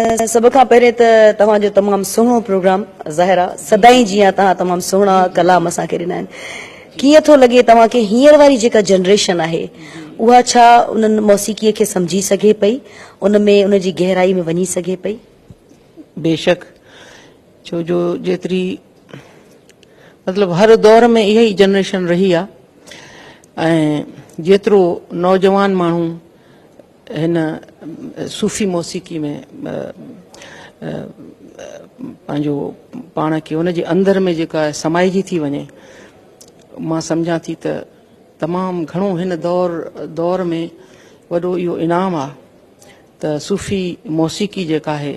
सब खां पहिरें त तव्हांजो तमामु सुहिणो प्रोग्राम ज़ाहिर आहे सदाई जीअं तव्हां तमामु सुहिणा कलाम असांखे ॾिना आहिनि। कीअं थो लॻे तव्हांखे हींअर वारी जेका जनरेशन आहे उहा छा उन्हनि मौसीक़ीअ खे सम्झी सघे पई, उन में उन जी गहराई में वञी सघे पई? बेशक, छो जो जेतिरी मतिलबु हर दौर में इहा ई जनरेशन रही आहे ऐं जेतिरो नौजवान माण्हू हिन सूफ़ी मौसीक़ी में पंहिंजो पाण खे उन जे अंदर में जेका समाइजी थी वञे, मां सम्झां थी त तमामु घणो हिन दौर में वॾो इहो इनाम आहे त सूफ़ी मौसीक़ी जेका आहे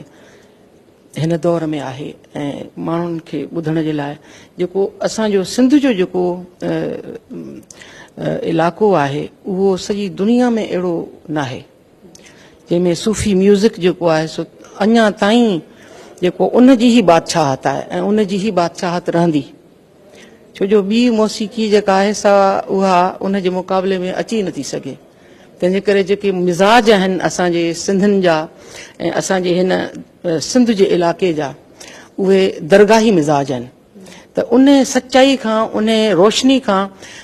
हिन दौर में आहे ऐं माण्हुनि खे ॿुधण जे लाइ जेको असांजो सिंध जो जेको इलाइक़ो आहे उहो सॼी दुनिया में अहिड़ो नाहे जंहिंमें सूफ़ी म्यूज़िक जेको आहे सो अञा ताईं जेको उन जी ई बादशाहत आहे ऐं उन जी ई बादशाहत रहंदी, छो जो ॿी मौसीक़ी जेका आहे सा उहा उन जे मुक़ाबले में अची नथी सघे। तंहिंजे करे जेके मिज़ाज आहिनि असांजे सिंधियुनि जा ऐं असांजे हिन सिंध जे इलाइक़े जा उहे दरगाही मिज़ाज आहिनि, त उन सचाई खां उन रोशनी खां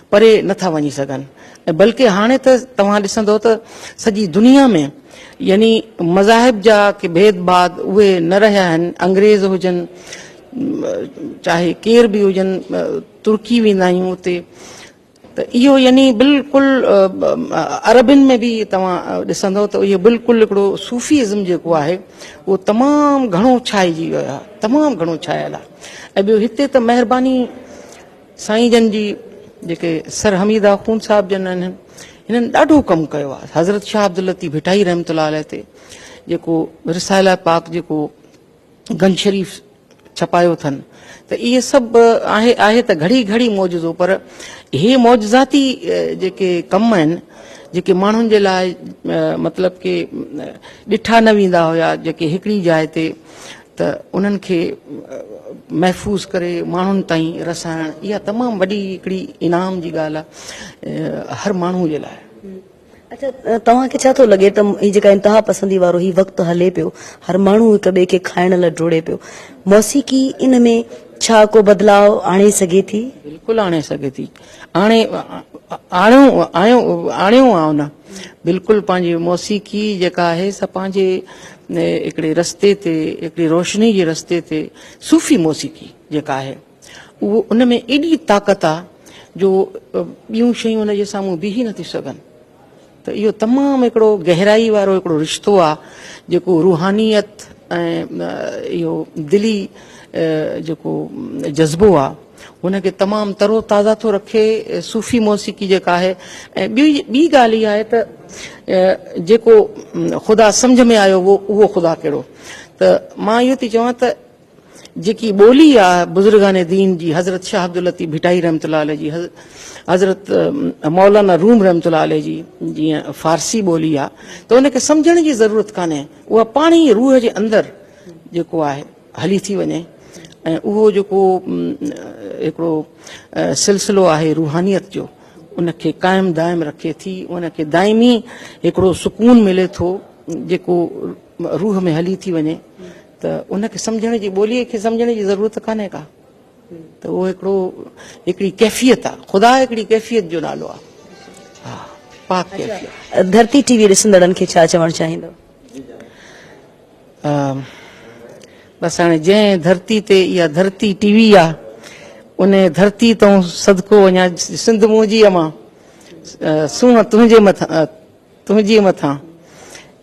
परे नथा वञी सघनि। ऐं बल्कि हाणे त तव्हां ॾिसंदो त सॼी दुनिया में यानी मज़ाहिब जा के भेदभाव उहे न रहिया आहिनि। अंग्रेज़ हुजनि चाहे केर बि हुजनि, तुर्की वेंदा आहियूं उते त इहो यानी बिल्कुलु अरबिन में बि तव्हां ॾिसंदव त इहो बिल्कुलु हिकिड़ो सूफ़ीइज़म जेको आहे उहो तमामु घणो छाइजी वियो आहे, तमामु घणो छायल आहे। ऐं ॿियो हिते त महिरबानी साईं जन जी जेके सर हमीदा खून साहिब जन आहिनि हिननि ॾाढो कमु कयो आहे। हज़रत शाह अब्दुल लतीफ़ भिटाई रहमतुल्लाह अलैह ते जेको रिसाला पाक जेको गंज शरीफ़ छपायो अथनि त इहे सभु आहे त घड़ी घड़ी मौजूदो, पर इहे मौजज़ाती जेके कम आहिनि जेके माण्हुनि जे लाइ मतिलबु के ॾिठा न वेंदा हुया, जेके हिकिड़ी जाइ ते त उन्हनि खे महफ़ूज़ करे माण्हुनि ताईं रसाइण, इहा तमामु वॾी हिकिड़ी इनाम जी ॻाल्हि आहे हर माण्हू जे लाइ। अच्छा, तव्हांखे छा थो लॻे त हीअ जेका इंतिहा पसंदी वारो हीउ वक़्तु हले पियो, हर माण्हू हिक ॿिए खे खाइण लाइ डोड़े पियो, मौसीक़ी इन में छा को बदिलाव आणे सघे थी? बिल्कुलु आणे सघे थी, आणियो आहे उन बिल्कुलु पंहिंजी मौसीक़ी जेका आहे सा पंहिंजे हिकिड़े रस्ते ते, हिकिड़ी रोशनी जे रस्ते ते सूफ़ी मौसीक़ी जेका आहे उहो उन में एॾी ताक़त आहे जो ॿियूं शयूं उन जे साम्हूं बीही नथी सघनि। त इहो तमामु हिकिड़ो गहराई वारो हिकिड़ो रिश्तो आहे जेको रूहानियत ऐं इहो दिली जेको जज़्बो आहे हुनखे तमामु तरो ताज़ा थो रखे सूफ़ी मौसीक़ी जेका आहे। ऐं ॿी ॻाल्हि इहा आहे त जेको ख़ुदा सम्झ में आयो उहो ख़ुदा कहिड़ो। त मां इहो थी चवां त जेकी ॿोली आहे बुज़ुर्गान दीन जी, हज़रत शाह अब्दुल लतीफ़ भिटाई रहमतुल्लाह अलैह जी, हज़रत मौलाना रूम रहमतुल्लाह अलैह जी जीअं फ़ारसी ॿोली आहे त उनखे सम्झण जी ज़रूरत कान्हे, उहा पाण ई रूह जे अंदरि जेको आहे हली थी वञे ऐं उहो जेको हिकिड़ो सिलसिलो आहे रूहानियत जो उनखे क़ाइमु दाइम रखे थी, उनखे दाइमी हिकिड़ो सुकून मिले थो जेको रूह में हली थी वञे, त उनखे सम्झण जी, ॿोलीअ खे सम्झण जी ज़रूरत कान्हे का। त उहो हिकिड़ी कैफ़ियत आहे, ख़ुदा हिकिड़ी कैफ़ियत जो नालो आहे। हा, पाक कैफ़ियत। धरती टीवी ॾिसंदड़नि खे छा चवणु चाहींदो? बसि हाणे जंहिं धरती ते इहा धरती टीवी आहे उन धरती तां सदको वञा, सिंध मुंहिंजी मां सूंहं तुंहिंजे मथां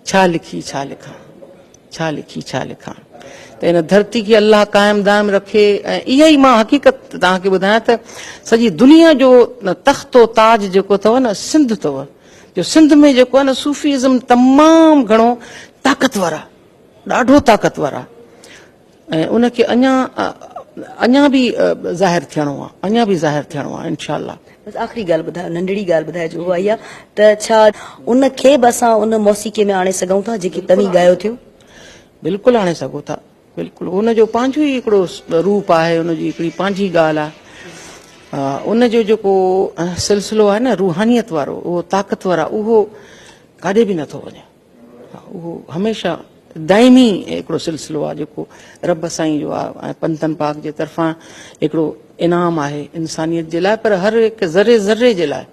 छा लिखी छा लिखां, छा लिखी छा लिखां। त इन धरती खे अल्लाह क़ाइमु दाइम रखे। ऐं इहा ई मां हक़ीक़त तव्हांखे ॿुधायां त सॼी दुनिया जो तख़्तो ताज जेको अथव न सिंध अथव, जो सिंध में जेको आहे न सूफ़ीइज़म तमामु घणो ताक़तवर आहे, ॾाढो ताक़तवर आहे ऐं उनखे अञा बि ज़ाहिर थियणो आहे, अञा बि ज़ाहिर थियणो आहे इंशाअल्लाह। बसि आख़िरी ॻाल्हि ॿुधायो, नंढड़ी ॻाल्हि ॿुधायो जो उहा इहा त छा उनखे बि असां उन मौसीक़ीअ में आणे सघूं था जेकी तव्हीं ॻायो थियो? बिल्कुलु आणे सघो था, बिल्कुलु। उनजो पंहिंजो ई हिकिड़ो रूप आहे, उनजी हिकिड़ी पंहिंजी ॻाल्हि आहे। उनजो जेको सिलसिलो आहे न रूहानियत वारो, उहो ताक़तवर आहे, उहो काॾे बि नथो वञे, उहो हमेशह दाइमी हिकिड़ो सिलसिलो आहे जेको रब साईं जो आहे ऐं पंथन पाक जे तरफ़ां हिकिड़ो इनाम आहे इंसानियत जे लाइ, पर हर हिकु ज़रे ज़रे जे लाइ